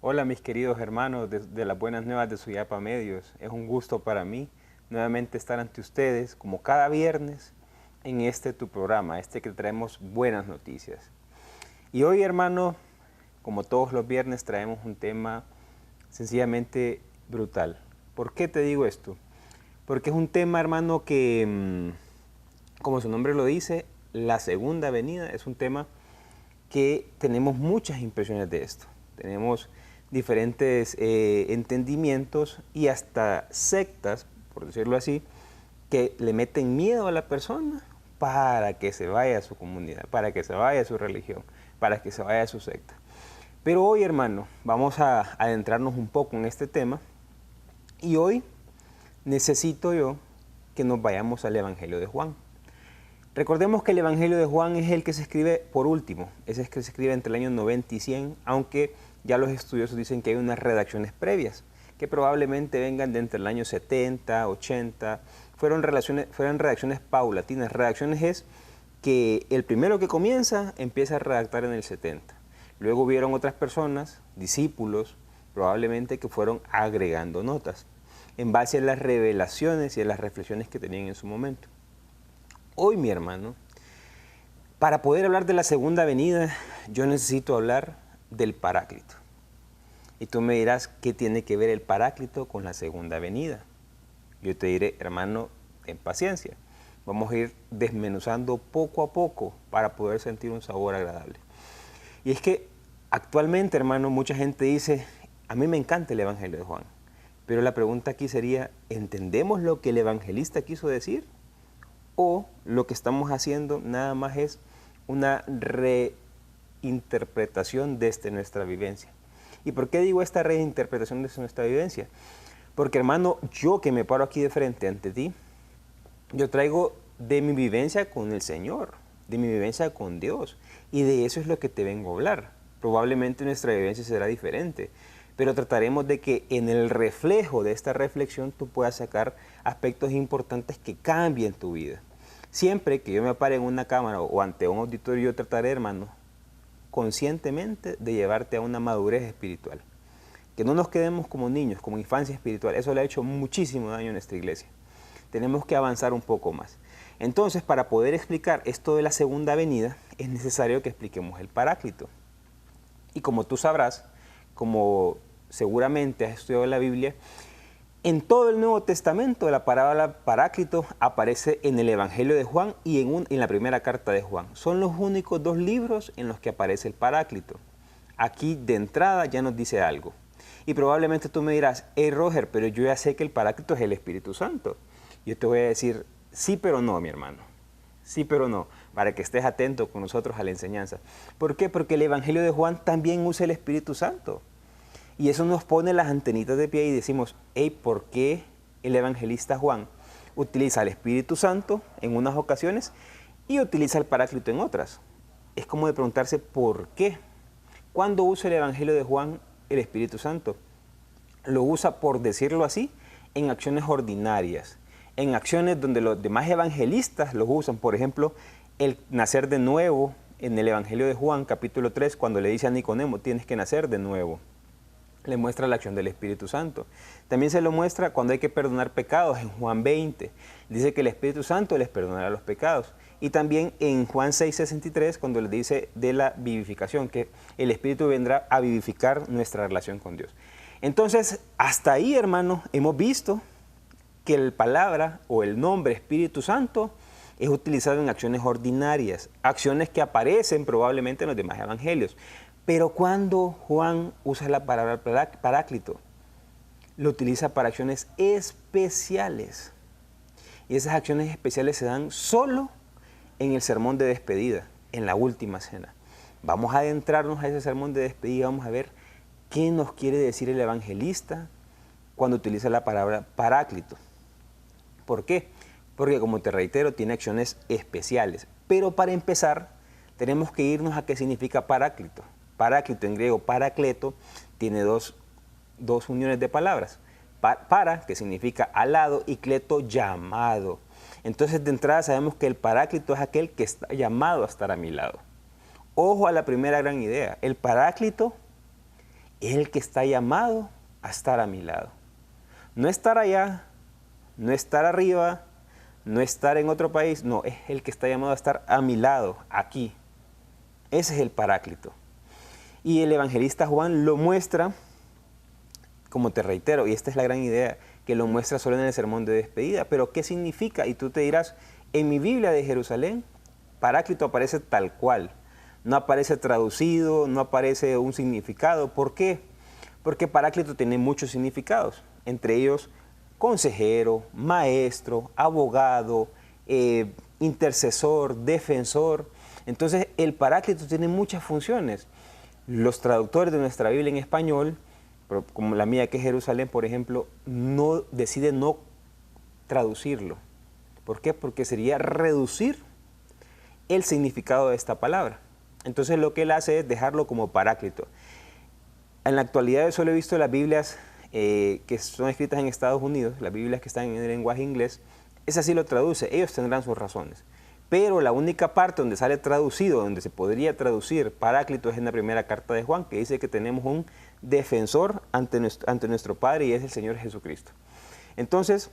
Hola mis queridos hermanos de las buenas nuevas de Suyapa Medios. Es un gusto para mí nuevamente estar ante ustedes como cada viernes en tu programa, que traemos buenas noticias. Y hoy, hermano, como todos los viernes, traemos un tema sencillamente brutal. ¿Por qué te digo esto? Porque es un tema, hermano, que, como su nombre lo dice, la segunda venida es un tema que tenemos muchas impresiones de esto. Tenemos diferentes entendimientos y hasta sectas, por decirlo así, que le meten miedo a la persona para que se vaya a su comunidad, para que se vaya a su religión, para que se vaya a su secta. Pero hoy, hermano, vamos a adentrarnos un poco en este tema y hoy necesito yo que nos vayamos al Evangelio de Juan. Recordemos que el Evangelio de Juan es el que se escribe por último, es el que se escribe entre el año 90 y 100, aunque ya los estudiosos dicen que hay unas redacciones previas, que probablemente vengan de entre el año 70, 80, fueron redacciones paulatinas. Redacciones es que el primero que comienza empieza a redactar en el 70. Luego hubieron otras personas, discípulos, probablemente que fueron agregando notas, en base a las revelaciones y a las reflexiones que tenían en su momento. Hoy, mi hermano, para poder hablar de la segunda venida, yo necesito hablar del Paráclito. Y tú me dirás, ¿qué tiene que ver el Paráclito con la segunda venida? Yo te diré, hermano, ten paciencia. Vamos a ir desmenuzando poco a poco para poder sentir un sabor agradable. Y es que actualmente, hermano, mucha gente dice, a mí me encanta el Evangelio de Juan. Pero la pregunta aquí sería, ¿entendemos lo que el evangelista quiso decir? ¿O lo que estamos haciendo nada más es una reinterpretación desde nuestra vivencia? ¿Y por qué digo esta reinterpretación desde nuestra vivencia? Porque, hermano, yo que me paro aquí de frente ante ti, yo traigo de mi vivencia con el Señor, de mi vivencia con Dios, y de eso es lo que te vengo a hablar. Probablemente nuestra vivencia será diferente, pero trataremos de que en el reflejo de esta reflexión tú puedas sacar aspectos importantes que cambien tu vida. Siempre que yo me pare en una cámara o ante un auditorio, yo trataré, hermano, conscientemente de llevarte a una madurez espiritual. Que no nos quedemos como niños, como infancia espiritual. Eso le ha hecho muchísimo daño a nuestra iglesia. Tenemos que avanzar un poco más. Entonces, para poder explicar esto de la segunda venida, es necesario que expliquemos el Paráclito. Y como tú sabrás, como seguramente has estudiado la Biblia, en todo el Nuevo Testamento la palabra Paráclito aparece en el Evangelio de Juan y en la primera carta de Juan. Son los únicos dos libros en los que aparece el Paráclito. Aquí de entrada ya nos dice algo. Y probablemente tú me dirás, hey Roger, pero yo ya sé que el Paráclito es el Espíritu Santo. Yo te voy a decir, sí pero no, mi hermano. Sí pero no, para que estés atento con nosotros a la enseñanza. ¿Por qué? Porque el Evangelio de Juan también usa el Espíritu Santo. Y eso nos pone las antenitas de pie y decimos, hey, ¿por qué el evangelista Juan utiliza el Espíritu Santo en unas ocasiones y utiliza el Paráclito en otras? Es como de preguntarse, ¿por qué? ¿Cuándo usa el Evangelio de Juan el Espíritu Santo? Lo usa, por decirlo así, en acciones ordinarias, en acciones donde los demás evangelistas los usan. Por ejemplo, el nacer de nuevo en el Evangelio de Juan, capítulo 3, cuando le dice a Nicodemo, tienes que nacer de nuevo. Le muestra la acción del Espíritu Santo. También se lo muestra cuando hay que perdonar pecados, en Juan 20. Dice que el Espíritu Santo les perdonará los pecados. Y también en Juan 6:63, cuando les dice de la vivificación, que el Espíritu vendrá a vivificar nuestra relación con Dios. Entonces, hasta ahí, hermano, hemos visto que la palabra o el nombre Espíritu Santo es utilizado en acciones ordinarias, acciones que aparecen probablemente en los demás evangelios. Pero cuando Juan usa la palabra Paráclito, lo utiliza para acciones especiales. Y esas acciones especiales se dan solo en el sermón de despedida, en la última cena. Vamos a adentrarnos a ese sermón de despedida, vamos a ver qué nos quiere decir el evangelista cuando utiliza la palabra Paráclito. ¿Por qué? Porque, como te reitero, tiene acciones especiales. Pero para empezar, tenemos que irnos a qué significa Paráclito. Paráclito en griego, parakleto, tiene dos uniones de palabras. Para, que significa al lado, y kleto, llamado. Entonces, de entrada sabemos que el Paráclito es aquel que está llamado a estar a mi lado. Ojo a la primera gran idea. El Paráclito es el que está llamado a estar a mi lado. No estar allá, no estar arriba, no estar en otro país, no, es el que está llamado a estar a mi lado, aquí. Ese es el Paráclito. Y el evangelista Juan lo muestra, como te reitero, y esta es la gran idea, que lo muestra solo en el sermón de despedida. Pero ¿qué significa? Y tú te dirás, en mi Biblia de Jerusalén, Paráclito aparece tal cual. No aparece traducido, no aparece un significado. ¿Por qué? Porque Paráclito tiene muchos significados, entre ellos consejero, maestro, abogado, intercesor, defensor. Entonces el Paráclito tiene muchas funciones. Los traductores de nuestra Biblia en español, como la mía que es Jerusalén, por ejemplo, deciden no traducirlo. ¿Por qué? Porque sería reducir el significado de esta palabra. Entonces lo que él hace es dejarlo como Paráclito. En la actualidad yo solo he visto las Biblias que son escritas en Estados Unidos, las Biblias que están en el lenguaje inglés, esa sí lo traduce, ellos tendrán sus razones. Pero la única parte donde sale traducido, donde se podría traducir Paráclito, es en la primera carta de Juan, que dice que tenemos un defensor ante nuestro Padre y es el Señor Jesucristo. Entonces,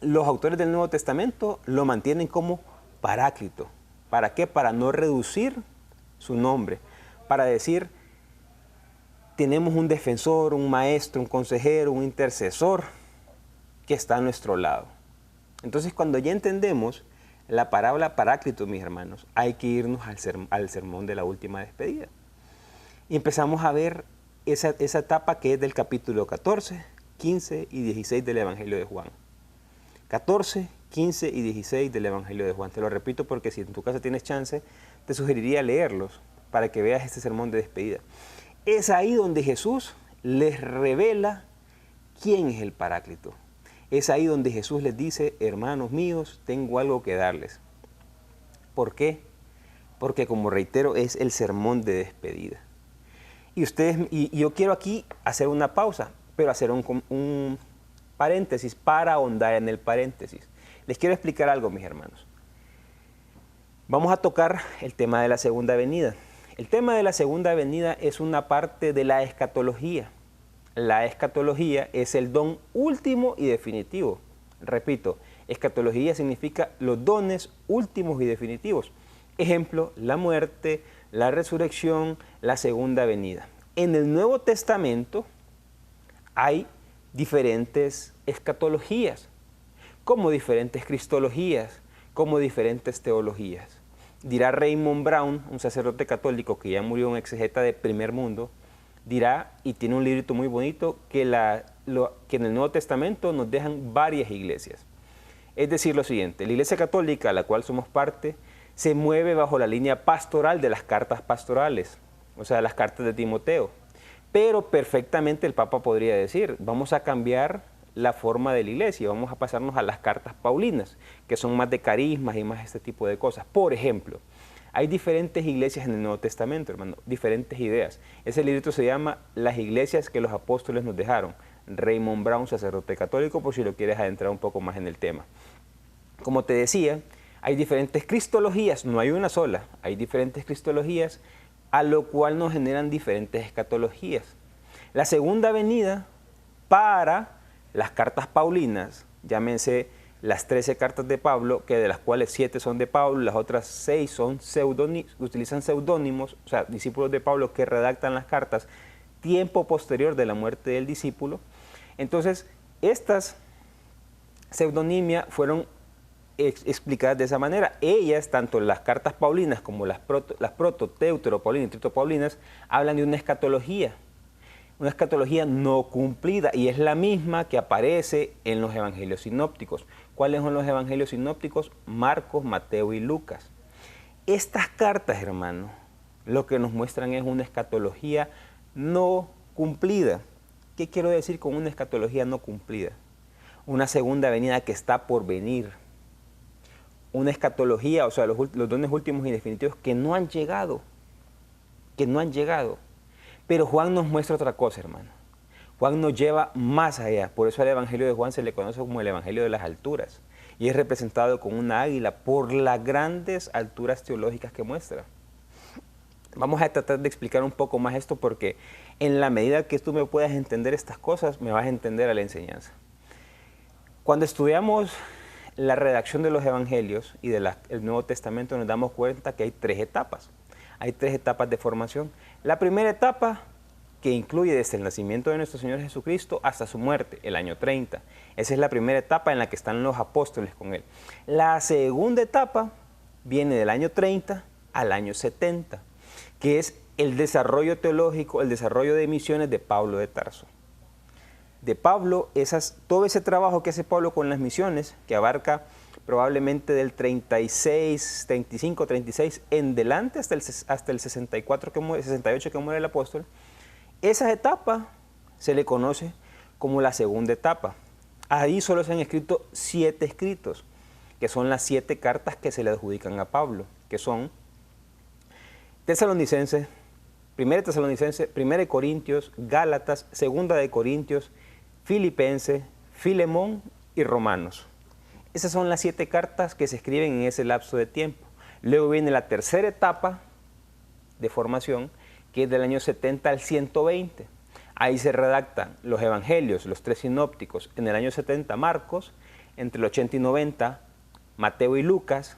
los autores del Nuevo Testamento lo mantienen como Paráclito. ¿Para qué? Para no reducir su nombre, para decir, tenemos un defensor, un maestro, un consejero, un intercesor que está a nuestro lado. Entonces, cuando ya entendemos la parábola Paráclito, mis hermanos, hay que irnos al sermón de la última despedida. Y empezamos a ver esa etapa que es del capítulo 14, 15 y 16 del Evangelio de Juan. 14, 15 y 16 del Evangelio de Juan. Te lo repito porque si en tu casa tienes chance, te sugeriría leerlos para que veas este sermón de despedida. Es ahí donde Jesús les revela quién es el Paráclito. Es ahí donde Jesús les dice, hermanos míos, tengo algo que darles. ¿Por qué? Porque, como reitero, es el sermón de despedida. Y yo quiero aquí hacer una pausa, pero hacer un paréntesis para ahondar en el paréntesis. Les quiero explicar algo, mis hermanos. Vamos a tocar el tema de la segunda venida. El tema de la segunda venida es una parte de la escatología. La escatología es el don último y definitivo. Repito, escatología significa los dones últimos y definitivos. Ejemplo, la muerte, la resurrección, la segunda venida. En el Nuevo Testamento hay diferentes escatologías, como diferentes cristologías, como diferentes teologías. Dirá Raymond Brown, un sacerdote católico que ya murió, un exegeta de primer mundo, dirá, y tiene un librito muy bonito, que en el Nuevo Testamento nos dejan varias iglesias. Es decir, lo siguiente, la Iglesia Católica, a la cual somos parte, se mueve bajo la línea pastoral de las cartas pastorales, o sea, las cartas de Timoteo. Pero perfectamente el Papa podría decir, vamos a cambiar la forma de la iglesia, vamos a pasarnos a las cartas paulinas, que son más de carismas y más este tipo de cosas. Por ejemplo, hay diferentes iglesias en el Nuevo Testamento, hermano, diferentes ideas. Ese librito se llama Las iglesias que los apóstoles nos dejaron. Raymond Brown, sacerdote católico, por si lo quieres adentrar un poco más en el tema. Como te decía, hay diferentes cristologías, no hay una sola, hay diferentes cristologías, a lo cual nos generan diferentes escatologías. La segunda venida para las cartas paulinas, llámense las 13 cartas de Pablo, que de las cuales 7 son de Pablo, las otras 6 son utilizan seudónimos, o sea, discípulos de Pablo que redactan las cartas tiempo posterior de la muerte del discípulo. Entonces, estas pseudonimias fueron explicadas de esa manera. Ellas, tanto las cartas paulinas como las proto, teutero, paulinas y tritopaulinas, hablan de una escatología no cumplida, y es la misma que aparece en los evangelios sinópticos. ¿Cuáles son los evangelios sinópticos? Marcos, Mateo y Lucas. Estas cartas, hermano, lo que nos muestran es una escatología no cumplida. ¿Qué quiero decir con una escatología no cumplida? Una segunda venida que está por venir. Una escatología, o sea, los dones últimos y definitivos que no han llegado. Pero Juan nos muestra otra cosa, hermano. Juan nos lleva más allá. Por eso al Evangelio de Juan se le conoce como el Evangelio de las alturas. Y es representado con una águila por las grandes alturas teológicas que muestra. Vamos a tratar de explicar un poco más esto porque en la medida que tú me puedas entender estas cosas, me vas a entender a la enseñanza. Cuando estudiamos la redacción de los evangelios y del Nuevo Testamento nos damos cuenta que hay tres etapas. Hay tres etapas de formación. La primera etapa, que incluye desde el nacimiento de nuestro Señor Jesucristo hasta su muerte, el año 30. Esa es la primera etapa en la que están los apóstoles con él. La segunda etapa viene del año 30 al año 70, que es el desarrollo teológico, el desarrollo de misiones de Pablo de Tarso. De Pablo, todo ese trabajo que hace Pablo con las misiones, que abarca probablemente del 36, 35, 36 en delante hasta el 64 68 que muere el apóstol, esa etapa se le conoce como la segunda etapa. Ahí solo se han escrito 7 escritos, que son las 7 cartas que se le adjudican a Pablo, que son Tesalonicenses, 1 Tesalonicenses, 1 Corintios, Gálatas, 2 de Corintios, Filipenses, Filemón y Romanos. Esas son las 7 cartas que se escriben en ese lapso de tiempo. Luego viene la tercera etapa de formación, que es del año 70 al 120. Ahí se redactan los evangelios, los 3 sinópticos. En el año 70 Marcos, entre el 80 y 90 Mateo y Lucas,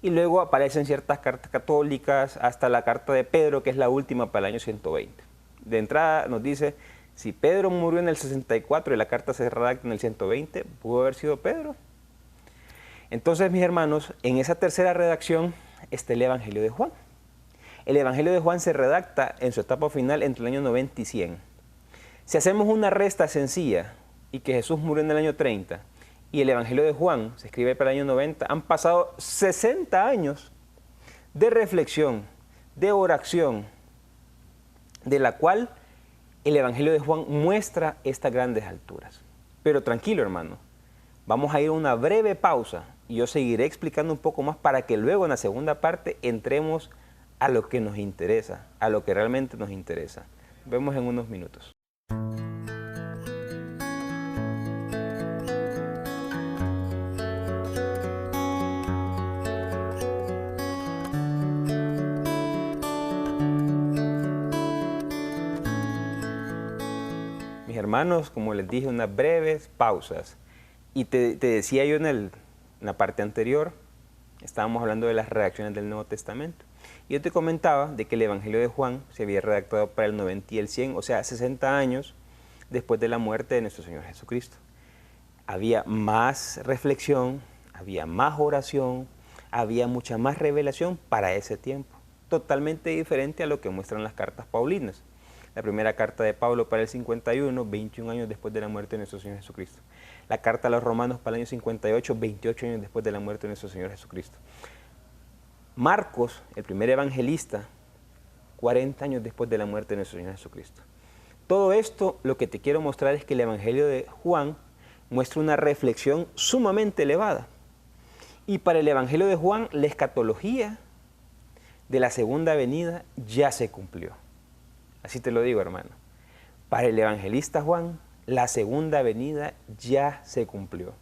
y luego aparecen ciertas cartas católicas hasta la carta de Pedro, que es la última para el año 120. De entrada nos dice, si Pedro murió en el 64 y la carta se redacta en el 120, pudo haber sido Pedro. Entonces, mis hermanos, en esa tercera redacción está el Evangelio de Juan. El Evangelio de Juan se redacta en su etapa final entre el año 90 y 100. Si hacemos una resta sencilla y que Jesús murió en el año 30 y el Evangelio de Juan se escribe para el año 90, han pasado 60 años de reflexión, de oración, de la cual el Evangelio de Juan muestra estas grandes alturas. Pero tranquilo, hermano, vamos a ir a una breve pausa y yo seguiré explicando un poco más para que luego en la segunda parte entremos a lo que nos interesa, a lo que realmente nos interesa. Nos vemos en unos minutos. Mis hermanos, como les dije, unas breves pausas. Y te decía yo en la parte anterior, estábamos hablando de las redacciones del Nuevo Testamento. Y yo te comentaba de que el Evangelio de Juan se había redactado para el 90 y el 100, o sea, 60 años después de la muerte de nuestro Señor Jesucristo. Había más reflexión, había más oración, había mucha más revelación para ese tiempo. Totalmente diferente a lo que muestran las cartas paulinas. La primera carta de Pablo para el 51, 21 años después de la muerte de nuestro Señor Jesucristo. La carta a los romanos para el año 58, 28 años después de la muerte de nuestro Señor Jesucristo. Marcos, el primer evangelista, 40 años después de la muerte de nuestro Señor Jesucristo. Todo esto, lo que te quiero mostrar es que el Evangelio de Juan muestra una reflexión sumamente elevada. Y para el Evangelio de Juan, la escatología de la segunda venida ya se cumplió. Así te lo digo, hermano. Para el evangelista Juan, la segunda venida ya se cumplió.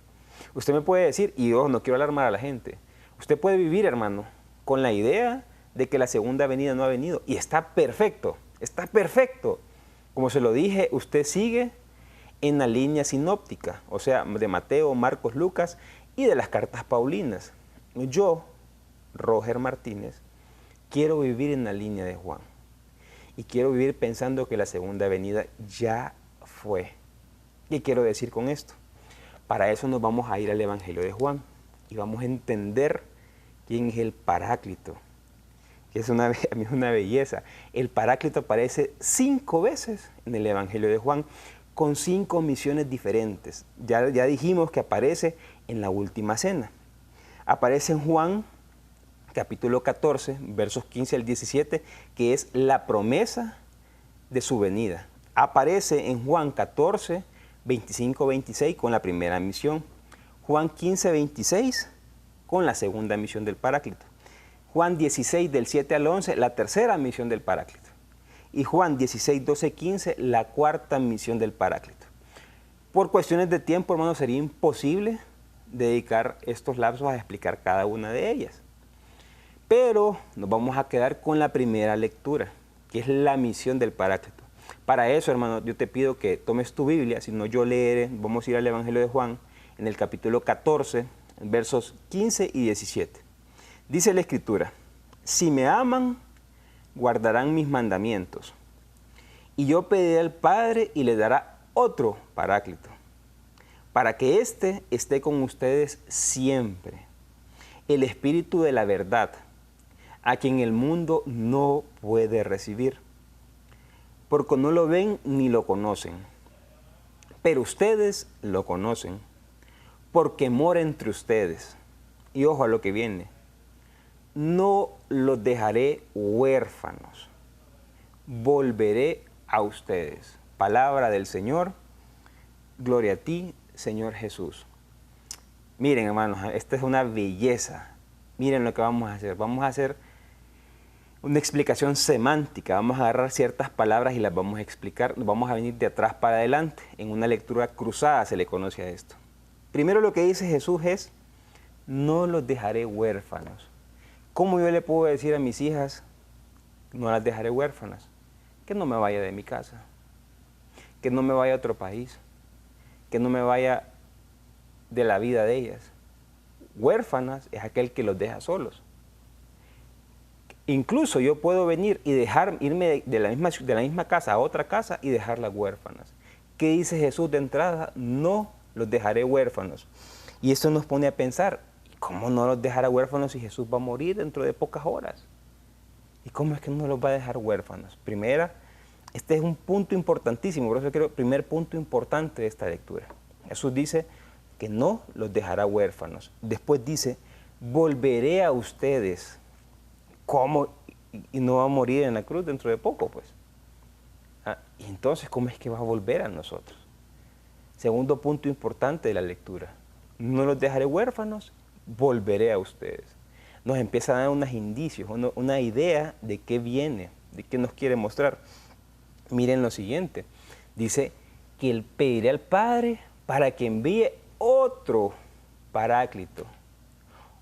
Usted me puede decir, y yo no quiero alarmar a la gente, usted puede vivir, hermano, con la idea de que la segunda venida no ha venido. Y está perfecto, está perfecto. Como se lo dije, usted sigue en la línea sinóptica, o sea, de Mateo, Marcos, Lucas y de las cartas paulinas. Yo, Roger Martínez, quiero vivir en la línea de Juan. Y quiero vivir pensando que la segunda venida ya fue. ¿Qué quiero decir con esto? Para eso nos vamos a ir al Evangelio de Juan y vamos a entender quién es el Paráclito, que es a mí es una belleza. El Paráclito aparece 5 veces en el Evangelio de Juan con 5 misiones diferentes. Ya dijimos que aparece en la última cena. Aparece en Juan capítulo 14, versos 15 al 17, que es la promesa de su venida. Aparece en Juan 14, 25, 26 con la primera misión. Juan 15, 26 con la segunda misión del Paráclito. Juan 16, del 7 al 11, la tercera misión del Paráclito. Y Juan 16, 12, 15, la cuarta misión del Paráclito. Por cuestiones de tiempo, hermano, sería imposible dedicar estos lapsos a explicar cada una de ellas. Pero nos vamos a quedar con la primera lectura, que es la misión del Paráclito. Para eso, hermano, yo te pido que tomes tu Biblia, si no yo leeré, vamos a ir al Evangelio de Juan, en el capítulo 14, versos 15 y 17. Dice la Escritura: si me aman, guardarán mis mandamientos, y yo pediré al Padre y le dará otro Paráclito, para que éste esté con ustedes siempre, el Espíritu de la verdad, a quien el mundo no puede recibir, porque no lo ven ni lo conocen, pero ustedes lo conocen, porque mora entre ustedes. Y ojo a lo que viene: no los dejaré huérfanos, volveré a ustedes. Palabra del Señor, gloria a ti, Señor Jesús. Miren, hermanos, esta es una belleza. Miren lo que vamos a hacer. Vamos a hacer una explicación semántica. Vamos a agarrar ciertas palabras y las vamos a explicar. Vamos a venir de atrás para adelante. En una lectura cruzada se le conoce a esto. Primero lo que dice Jesús es: no los dejaré huérfanos. ¿Cómo yo le puedo decir a mis hijas, no las dejaré huérfanas? Que no me vaya de mi casa, que no me vaya a otro país, que no me vaya de la vida de ellas. Huérfanas es aquel que los deja solos. Incluso yo puedo venir y irme de la misma casa a otra casa y dejarlas huérfanas. ¿Qué dice Jesús de entrada? No los dejaré huérfanos. Y esto nos pone a pensar: ¿cómo no los dejará huérfanos si Jesús va a morir dentro de pocas horas? ¿Y cómo es que no los va a dejar huérfanos? Primera, este es un punto importantísimo, por eso creo, primer punto importante de esta lectura. Jesús dice que no los dejará huérfanos. Después dice: volveré a ustedes. ¿Cómo? Y no va a morir en la cruz dentro de poco, pues. Y entonces, ¿cómo es que va a volver a nosotros? Segundo punto importante de la lectura: no los dejaré huérfanos, volveré a ustedes. Nos empieza a dar unos indicios, una idea de qué viene, de qué nos quiere mostrar. Miren lo siguiente: dice que él pedirá al Padre para que envíe otro Paráclito.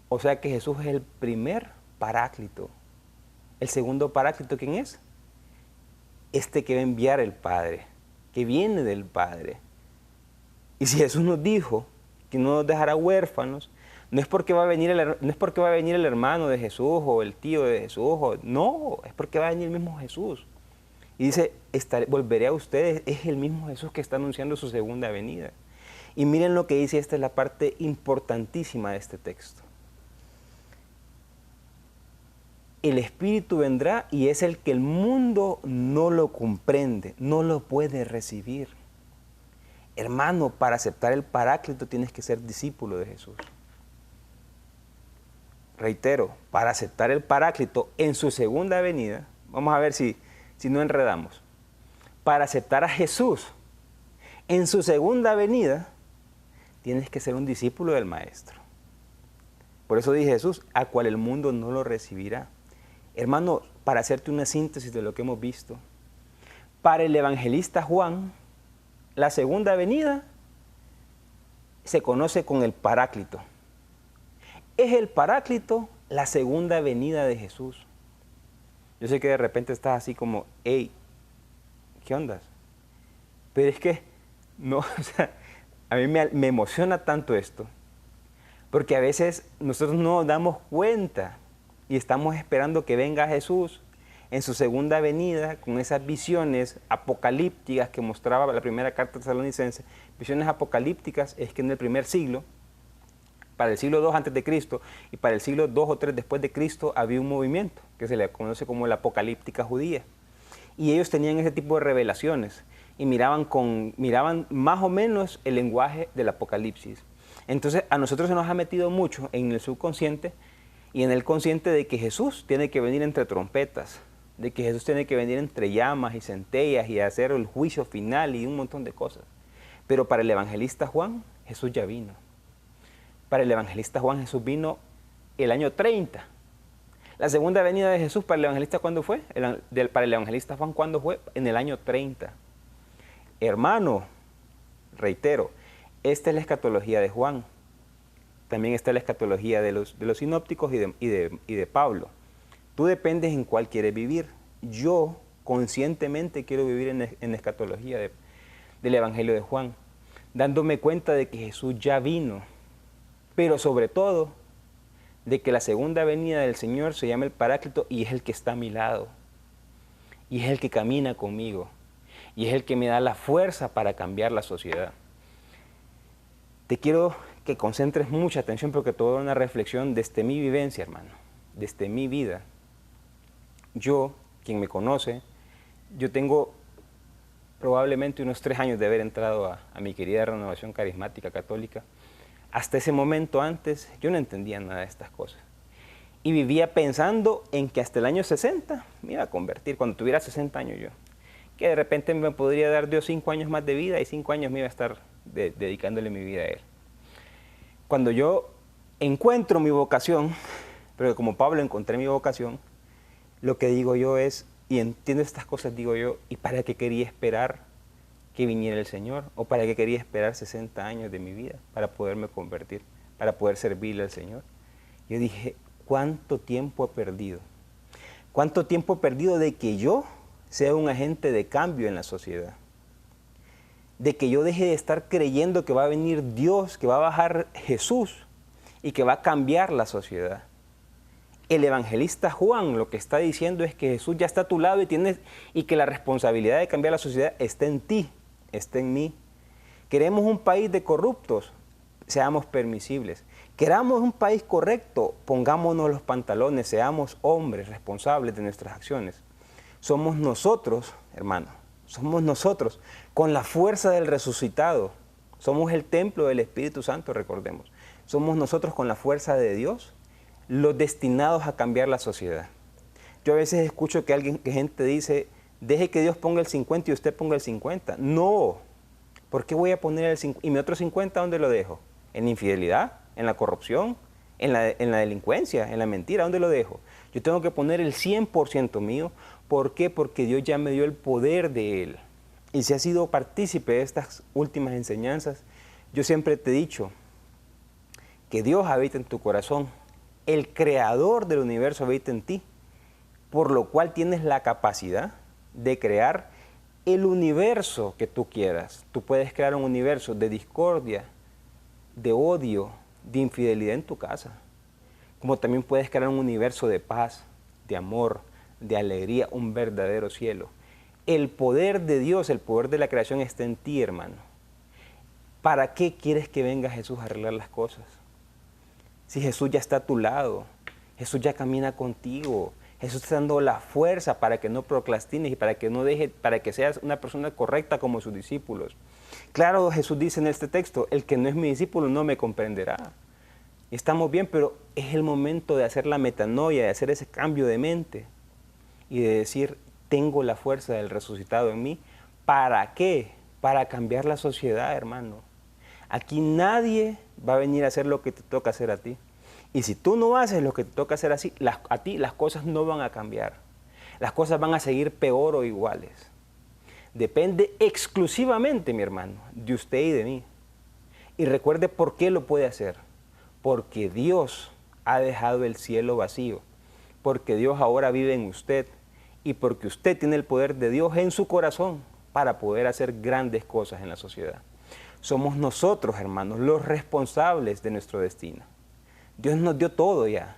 O sea que Jesús es el primer Paráclito. El segundo Paráclito, ¿quién es? Este que va a enviar el Padre, que viene del Padre. Y si Jesús nos dijo que no nos dejará huérfanos, no es porque va a venir el hermano de Jesús o el tío de Jesús, no, es porque va a venir el mismo Jesús. Y dice: volveré a ustedes. Es el mismo Jesús que está anunciando su segunda venida. Y miren lo que dice, esta es la parte importantísima de este texto. El Espíritu vendrá y es el que el mundo no lo comprende, no lo puede recibir. Hermano, para aceptar el Paráclito tienes que ser discípulo de Jesús. Reitero, para aceptar el Paráclito en su segunda venida, vamos a ver si no enredamos. Para aceptar a Jesús en su segunda venida, tienes que ser un discípulo del Maestro. Por eso dice Jesús: a cual el mundo no lo recibirá. Hermano, para hacerte una síntesis de lo que hemos visto, para el evangelista Juan, la segunda venida se conoce con el Paráclito. Es el Paráclito la segunda venida de Jesús. Yo sé que de repente estás así como: hey, ¿qué ondas? Pero es que, no, o sea, a mí me emociona tanto esto, porque a veces nosotros no nos damos cuenta y estamos esperando que venga Jesús en su segunda venida con esas visiones apocalípticas que mostraba la primera carta tesalonicense. Visiones apocalípticas es que en el primer siglo, para el siglo II antes de Cristo y para el siglo II o III después de Cristo, había un movimiento que se le conoce como la apocalíptica judía. Y ellos tenían ese tipo de revelaciones y miraban más o menos el lenguaje del Apocalipsis. Entonces a nosotros se nos ha metido mucho en el subconsciente y en el consciente de que Jesús tiene que venir entre trompetas, de que Jesús tiene que venir entre llamas y centellas y hacer el juicio final y un montón de cosas. Pero para el evangelista Juan, Jesús ya vino. Para el evangelista Juan, Jesús vino el año 30. La segunda venida de Jesús para el evangelista, ¿cuándo fue? Para el evangelista Juan, ¿cuándo fue? En el año 30. Hermano, reitero, esta es la escatología de Juan. También está la escatología de los sinópticos y de Pablo. Tú dependes en cuál quieres vivir. Yo conscientemente quiero vivir en escatología del Evangelio de Juan, dándome cuenta de que Jesús ya vino, pero sobre todo de que la segunda venida del Señor se llama el Paráclito y es el que está a mi lado, y es el que camina conmigo, y es el que me da la fuerza para cambiar la sociedad. Te quiero que concentres mucha atención porque te voy a dar una reflexión desde mi vivencia, hermano, desde mi vida. Yo, quien me conoce, yo tengo probablemente unos 3 años de haber entrado a mi querida Renovación Carismática Católica. Hasta ese momento antes yo no entendía nada de estas cosas. Y vivía pensando en que hasta el año 60 me iba a convertir, cuando tuviera 60 años yo. Que de repente me podría dar Dios 5 años más de vida y 5 años me iba a estar dedicándole mi vida a Él. Cuando yo encuentro mi vocación, pero como Pablo encontré mi vocación, lo que digo yo es, y entiendo estas cosas, digo yo, ¿y para qué quería esperar que viniera el Señor? ¿O para qué quería esperar 60 años de mi vida para poderme convertir, para poder servirle al Señor? Yo dije, ¿cuánto tiempo he perdido? ¿Cuánto tiempo he perdido de que yo sea un agente de cambio en la sociedad? De que yo deje de estar creyendo que va a venir Dios, que va a bajar Jesús y que va a cambiar la sociedad. El evangelista Juan lo que está diciendo es que Jesús ya está a tu lado y que la responsabilidad de cambiar la sociedad está en ti, está en mí. Queremos un país de corruptos, seamos permisibles. Queramos un país correcto, pongámonos los pantalones, seamos hombres responsables de nuestras acciones. Somos nosotros, hermano, somos nosotros, con la fuerza del resucitado. Somos el templo del Espíritu Santo, recordemos. Somos nosotros con la fuerza de Dios, los destinados a cambiar la sociedad. Yo a veces escucho que gente dice, deje que Dios ponga el 50 y usted ponga el 50. No, ¿por qué voy a poner el 50? ¿Y mi otro 50 dónde lo dejo? ¿En la infidelidad? ¿En la corrupción? ¿En la delincuencia? ¿En la mentira? ¿Dónde lo dejo? Yo tengo que poner el 100% mío. ¿Por qué? Porque Dios ya me dio el poder de Él. Y si has sido partícipe de estas últimas enseñanzas, yo siempre te he dicho que Dios habita en tu corazón. El creador del universo habita en ti, por lo cual tienes la capacidad de crear el universo que tú quieras. Tú puedes crear un universo de discordia, de odio, de infidelidad en tu casa, como también puedes crear un universo de paz, de amor, de alegría, un verdadero cielo. El poder de Dios, el poder de la creación está en ti, hermano. ¿Para qué quieres que venga Jesús a arreglar las cosas? Si Jesús ya está a tu lado, Jesús ya camina contigo, Jesús te está dando la fuerza para que no procrastines y para que seas una persona correcta como sus discípulos. Claro, Jesús dice en este texto, el que no es mi discípulo no me comprenderá. Y estamos bien, pero es el momento de hacer la metanoia, de hacer ese cambio de mente y de decir, tengo la fuerza del resucitado en mí. ¿Para qué? Para cambiar la sociedad, hermano. Aquí nadie va a venir a hacer lo que te toca hacer a ti. Y si tú no haces lo que te toca hacer a ti, las cosas no van a cambiar. Las cosas van a seguir peor o iguales. Depende exclusivamente, mi hermano, de usted y de mí. Y recuerde por qué lo puede hacer. Porque Dios ha dejado el cielo vacío. Porque Dios ahora vive en usted. Y porque usted tiene el poder de Dios en su corazón para poder hacer grandes cosas en la sociedad. Somos nosotros, hermanos, los responsables de nuestro destino. Dios nos dio todo ya.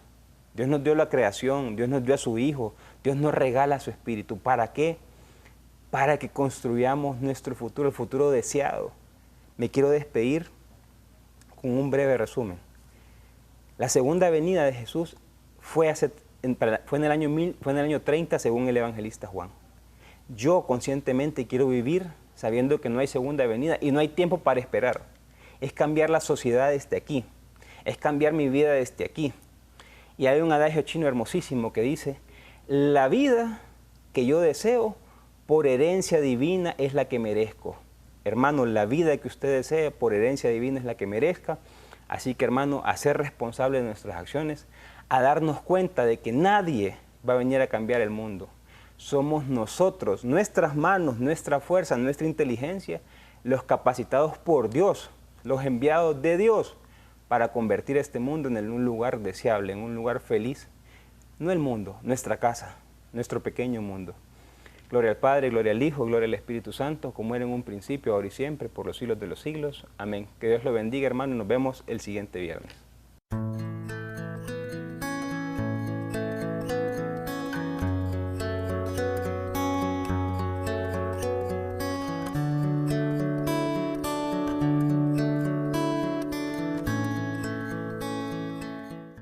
Dios nos dio la creación, Dios nos dio a su Hijo, Dios nos regala su Espíritu. ¿Para qué? Para que construyamos nuestro futuro, el futuro deseado. Me quiero despedir con un breve resumen. La segunda venida de Jesús fue en el año 30 según el evangelista Juan. Yo conscientemente quiero vivir sabiendo que no hay segunda venida y no hay tiempo para esperar. Es cambiar la sociedad desde aquí. Es cambiar mi vida desde aquí. Y hay un adagio chino hermosísimo que dice, la vida que yo deseo por herencia divina es la que merezco. Hermano, la vida que usted desee por herencia divina es la que merezca. Así que, hermano, a ser responsable de nuestras acciones, a darnos cuenta de que nadie va a venir a cambiar el mundo. Somos nosotros, nuestras manos, nuestra fuerza, nuestra inteligencia, los capacitados por Dios, los enviados de Dios para convertir este mundo en un lugar deseable, en un lugar feliz. no el mundo, nuestra casa, nuestro pequeño mundo. Gloria al Padre, gloria al Hijo, gloria al Espíritu Santo, como era en un principio, ahora y siempre, por los siglos de los siglos. Amén. Que Dios lo bendiga, hermano, y nos vemos el siguiente viernes.